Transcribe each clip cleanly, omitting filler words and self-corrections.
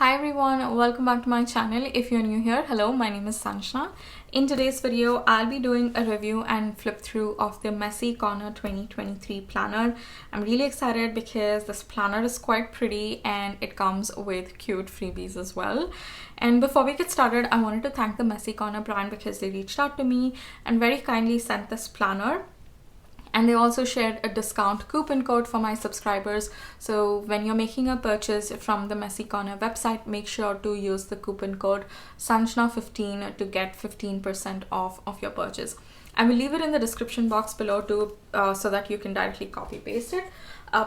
Hi everyone, welcome back to my channel. If you're new here, hello, my name is Sanjna. In today's video, I'll be doing a review and flip through of the Messy Corner 2023 planner. I'm really excited because this planner is quite pretty and it comes with cute freebies as well. And before we get started, I wanted to thank the Messy Corner brand because they reached out to me and very kindly sent this planner. And they also shared a discount coupon code for my subscribers. So when you're making a purchase from the Messy Corner website, make sure to use the coupon code Sanjna15 to get 15% off of your purchase. I will leave it in the description box below too, so that you can directly copy paste it.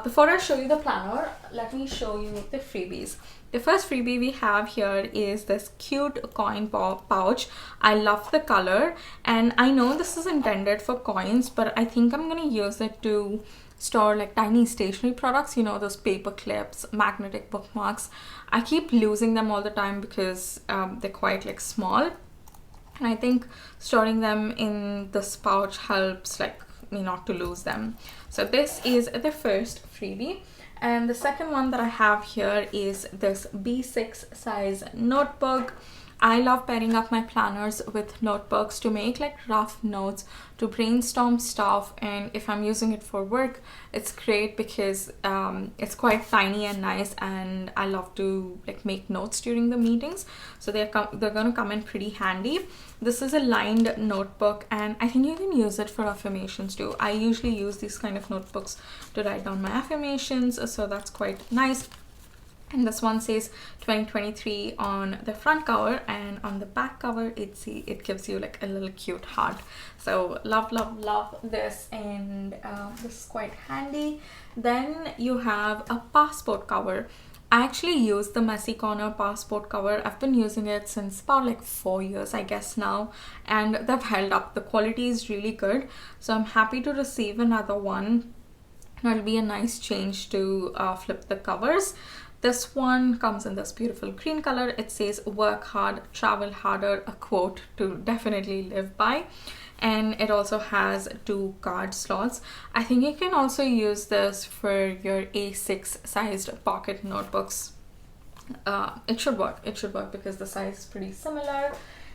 Before I show you the planner, let me show you the freebies. The first freebie we have here is this cute coin pouch. I love the color, and I know this is intended for coins, but I think I'm gonna use it to store like tiny stationery products, you know, those paper clips, magnetic bookmarks. I keep losing them all the time because they're quite like small, and I think storing them in this pouch helps like me not to lose them. So this is the first freebie. And the second one that I have here is this B6 size notebook. I love pairing up my planners with notebooks to make like rough notes, to brainstorm stuff, and if I'm using it for work, it's great because it's quite tiny and nice, and I love to like make notes during the meetings, so they're gonna come in pretty handy. This is a lined notebook, and I think you can use it for affirmations too. I usually use these kind of notebooks to write down my affirmations, so that's quite nice. And this one says 2023 on the front cover, and on the back cover it gives you like a little cute heart. So love this, and this is quite handy. Then you have a passport cover. I actually use the Messy Corner passport cover. I've been using it since about like 4 years I guess now, and they've held up. The quality is really good, so I'm happy to receive another one. It'll be a nice change to flip the covers. This one comes in this beautiful green color. It says work hard, travel harder, a quote to definitely live by. And it also has 2 card slots. I think you can also use this for your A6 sized pocket notebooks. It should work because the size is pretty similar.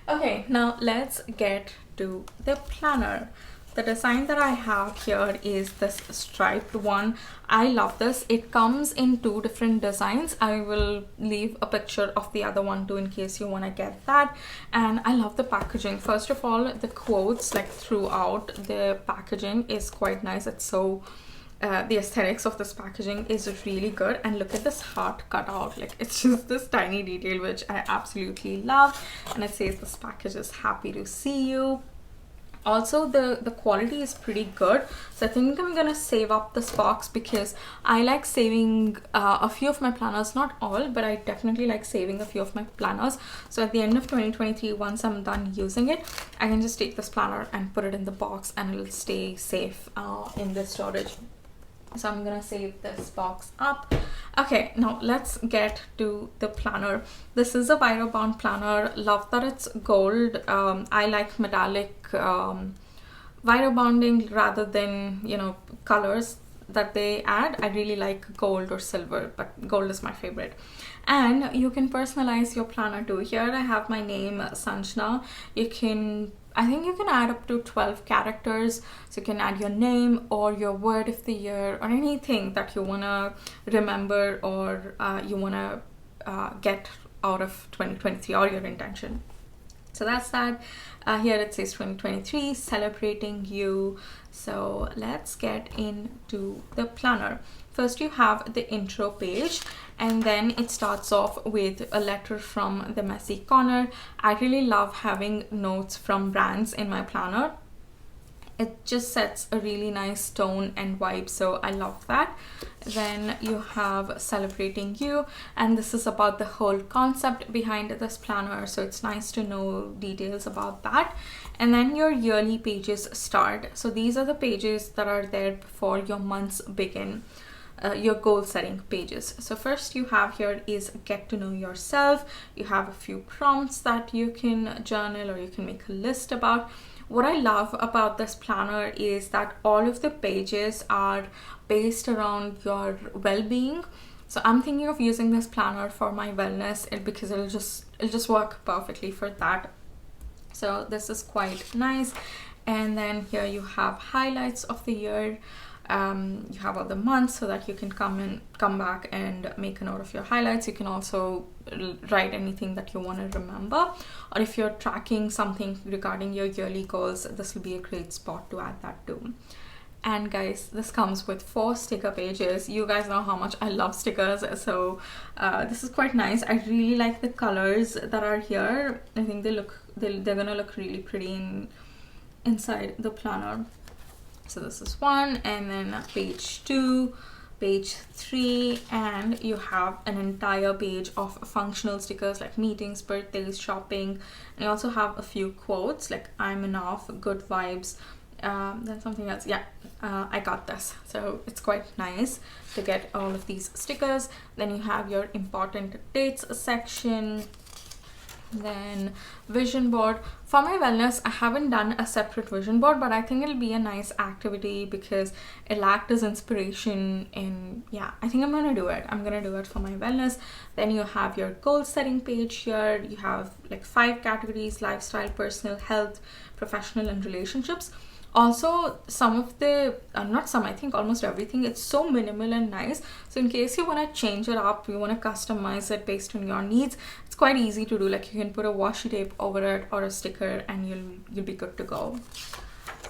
Okay, now let's get to the planner. The design that I have here is this striped one. I love this. It comes in 2 different designs. I will leave a picture of the other one too in case you want to get that. And I love the packaging. First of all, the quotes like throughout the packaging is quite nice. It's so the aesthetics of this packaging is really good, and look at this heart cut out. Like, it's just this tiny detail which I absolutely love. And it says this package is happy to see you. Also, the quality is pretty good, so I think I'm gonna save up this box because I like saving a few of my planners, not all, but I definitely like saving a few of my planners. So at the end of 2023, once I'm done using it, I can just take this planner and put it in the box, and it'll stay safe in the storage. So I'm gonna save this box up. Okay, now let's get to the planner. This is a vinyl bound planner. Love that it's gold. I like metallic vinyl bounding rather than, you know, colors that they add. I really like gold or silver, but gold is my favorite. And you can personalize your planner too. Here I have my name, Sanjna. I think you can add up to 12 characters, so you can add your name or your word of the year or anything that you want to remember or you want to get out of 2023 or your intention. So that's that. Here it says 2023, celebrating you. So let's get into the planner. First you have the intro page, and then it starts off with a letter from the Messy Corner. I really love having notes from brands in my planner. It just sets a really nice tone and vibe, so I love that. Then you have celebrating you, and this is about the whole concept behind this planner, so it's nice to know details about that. And then your yearly pages start. So these are the pages that are there before your months begin. Your goal setting pages. So first you have here is get to know yourself. You have a few prompts that you can journal or you can make a list about. What I love about this planner is that all of the pages are based around your well-being. So I'm thinking of using this planner for my wellness because it'll just work perfectly for that. So this is quite nice. And then here you have highlights of the year. You have all the months so that you can come back and make a note of your highlights. You can also write anything that you want to remember, or if you're tracking something regarding your yearly goals, this will be a great spot to add that too. And guys, this comes with 4 sticker pages. You guys know how much I love stickers, so this is quite nice. I really like the colors that are here. I think they're gonna look really pretty inside the planner. So this is 1, and then page 2, page 3, and you have an entire page of functional stickers like meetings, birthdays, shopping, and you also have a few quotes like "I'm enough," "good vibes," then something else. Yeah, I got this. So it's quite nice to get all of these stickers. Then you have your important dates section. Then vision board. For my wellness, I haven't done a separate vision board, but I think it'll be a nice activity because it'll act as inspiration. And yeah, I think I'm gonna do it. I'm gonna do it for my wellness. Then you have your goal setting page here. You have like 5 categories: lifestyle, personal, health, professional, and relationships. Also, some of the not some, I think almost everything, it's so minimal and nice. So in case you want to change it up, you want to customize it based on your needs, it's quite easy to do. Like you can put a washi tape over it or a sticker and you'll be good to go.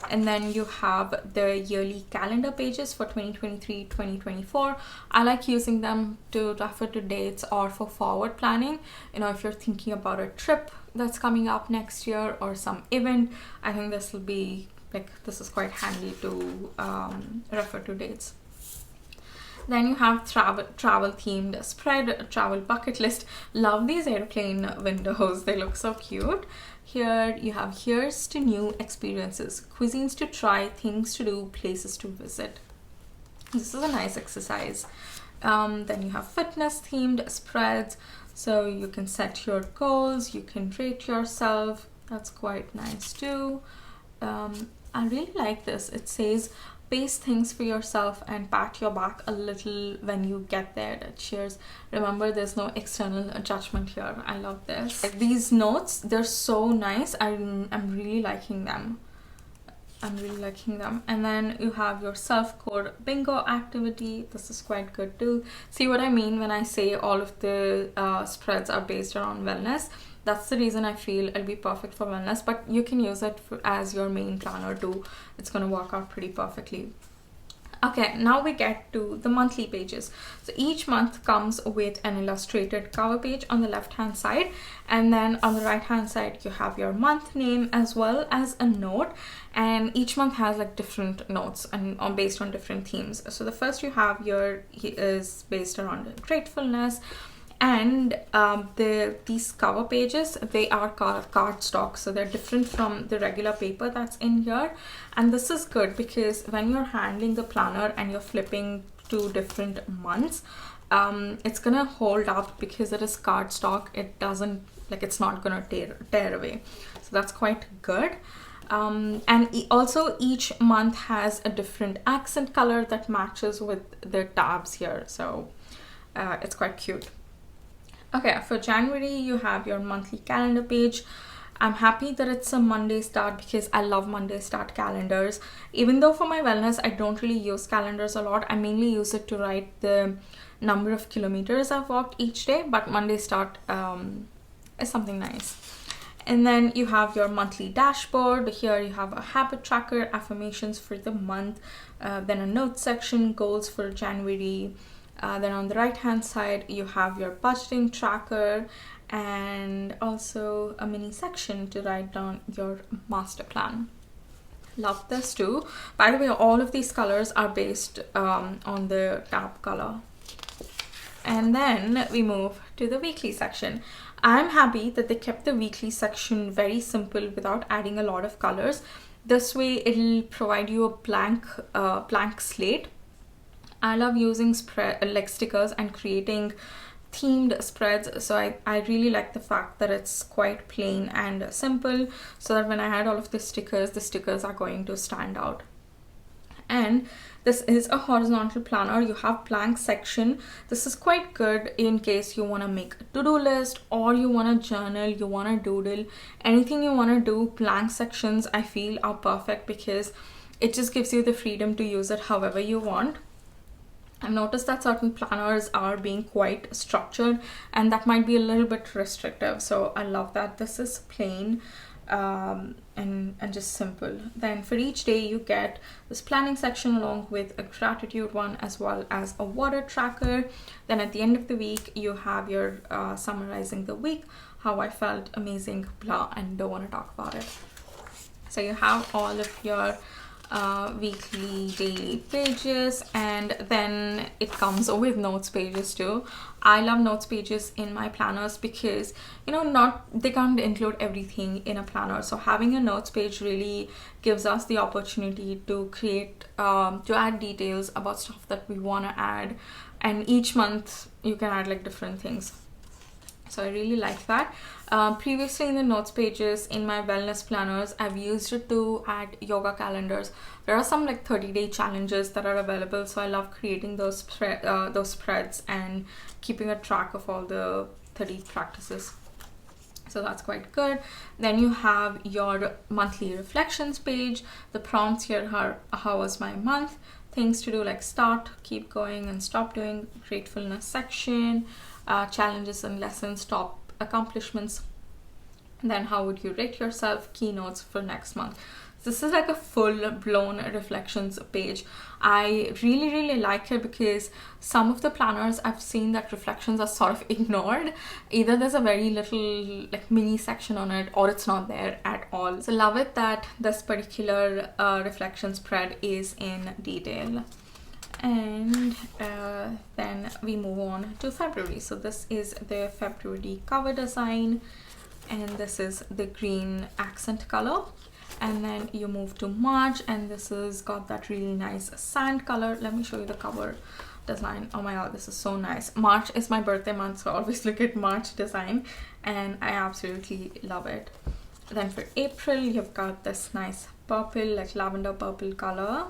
And then you have the yearly calendar pages for 2023-2024. I like using them to refer to dates or for forward planning. You know, if you're thinking about a trip that's coming up next year or some event, I think this is quite handy to refer to dates. Then you have travel themed spread, travel bucket list. Love these airplane windows, they look so cute. Here you have here's to new experiences, cuisines to try, things to do, places to visit. This is a nice exercise. Then you have fitness themed spreads, so you can set your goals, you can rate yourself. That's quite nice too. I really like this. It says pace things for yourself and pat your back a little when you get there. Cheers. Remember, there's no external judgment here. I love this. Like, these notes, they're so nice. I'm really liking them. And then you have your self-code bingo activity. This is quite good too. See what I mean when I say all of the spreads are based around wellness? That's the reason I feel it'll be perfect for wellness, but you can use it as your main planner too. It's going to work out pretty perfectly. Okay, now we get to the monthly pages. So each month comes with an illustrated cover page on the left hand side, and then on the right hand side you have your month name as well as a note, and each month has like different notes and based on different themes. So the first you have is based around gratefulness. And these cover pages, they are cardstock, so they're different from the regular paper that's in here. And this is good because when you're handling the planner and you're flipping to different months, it's gonna hold up because it is cardstock. It doesn't, like, it's not gonna tear away. So that's quite good. And also each month has a different accent color that matches with the tabs here. So it's quite cute. Okay, for January, you have your monthly calendar page. I'm happy that it's a Monday start because I love Monday start calendars. Even though for my wellness, I don't really use calendars a lot. I mainly use it to write the number of kilometers I've walked each day, but Monday start is something nice. And then you have your monthly dashboard. Here you have a habit tracker, affirmations for the month, then a notes section, goals for January. Then on the right hand side you have your budgeting tracker and also a mini section to write down your master plan. Love this too. By the way, all of these colors are based on the tab color. And then we move to the weekly section. I'm happy that they kept the weekly section very simple without adding a lot of colors. This way it'll provide you a blank slate. I love using stickers and creating themed spreads, so I really like the fact that it's quite plain and simple, so that when I add all of the stickers are going to stand out. And this is a horizontal planner. You have blank section. This is quite good in case you want to make a to-do list, or you want to journal, you want to doodle, anything you want to do. Blank sections I feel are perfect because it just gives you the freedom to use it however you want. I've noticed that certain planners are being quite structured, and that might be a little bit restrictive. So I love that this is plain and just simple. Then for each day you get this planning section along with a gratitude one, as well as a water tracker. Then at the end of the week you have your summarizing the week, how I felt, amazing, blah, and don't want to talk about it. So you have all of your weekly, daily pages, and then it comes with notes pages too. I love notes pages in my planners because, you know, they can't include everything in a planner. So having a notes page really gives us the opportunity to create, to add details about stuff that we want to add, and each month you can add like different things. So I really like that. Previously in the notes pages in my wellness planners, I've used it to add yoga calendars. There are some like 30-day challenges that are available, so I love creating those spreads and keeping a track of all the 30 practices. So that's quite good. Then you have your monthly reflections page. The prompts here are: how was my month? Things to do like start, keep going, and stop doing. Gratefulness section. Challenges and lessons, top accomplishments. Then how would you rate yourself? Keynotes for next month. This is like a full-blown reflections page. I really like it because some of the planners I've seen that reflections are sort of ignored. Either there's a very little like mini section on it, or it's not there at all. So love it that this particular reflection spread is in detail. And then we move on to February. So this is the February cover design, and this is the green accent color. And then you move to March, and this has got that really nice sand color. Let me show you the cover design. Oh my god, this is so nice. March is my birthday month, so I always look at March design, and I absolutely love it. Then for April, you've got this nice purple, like lavender purple color.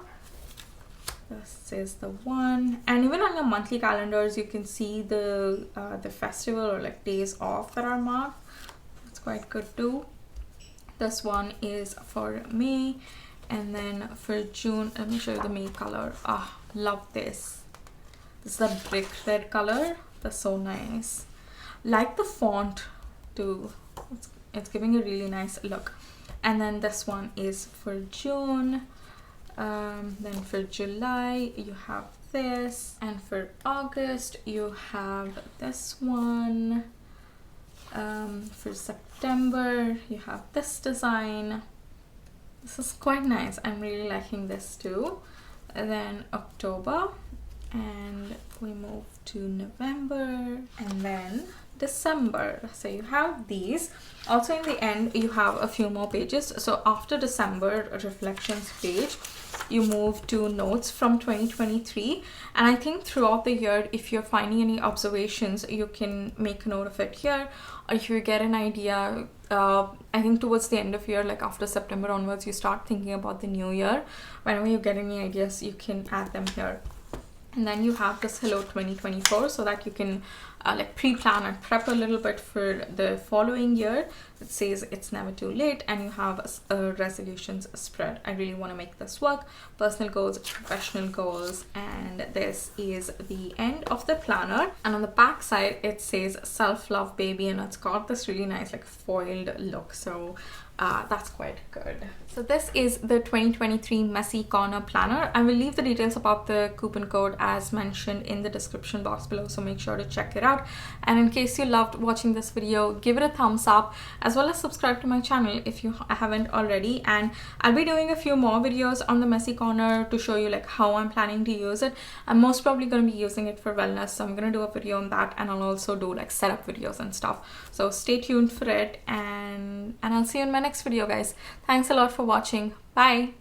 This is the one. And even on your monthly calendars you can see the festival or like days off that are marked. That's quite good too. This one is for May. And then for June, let me show you the May color. Love this. This is a brick red color. That's so nice. Like the font too. It's giving a really nice look. And then this one is for June. Then for July you have this, and for August you have this one. For September you have this design. This is quite nice. I'm really liking this too. And then October, and we move to November, and then December. So you have these. Also in the end you have a few more pages. So after December reflections page, you move to notes from 2023, and I think throughout the year, if you're finding any observations, you can make a note of it here. Or if you get an idea, I think towards the end of year, like after September onwards, you start thinking about the new year. Whenever you get any ideas, you can add them here. And then you have this Hello 2024, so that you can like pre-plan and prep a little bit for the following year. It says it's never too late, and you have a resolutions spread. I really want to make this work. Personal goals, professional goals, and this is the end of the planner. And on the back side it says self-love baby, and it's got this really nice like foiled look. So that's quite good. So this is the 2023 Messy Corner planner. I will leave the details about the coupon code as mentioned in the description box below, so make sure to check it out. And in case you loved watching this video, give it a thumbs up, as well as subscribe to my channel if you haven't already. And I'll be doing a few more videos on the Messy Corner to show you like how I'm planning to use it. I'm most probably going to be using it for wellness, so I'm going to do a video on that, and I'll also do like setup videos and stuff. So stay tuned for it, and I'll see you in my next video, guys. Thanks a lot for watching. Bye.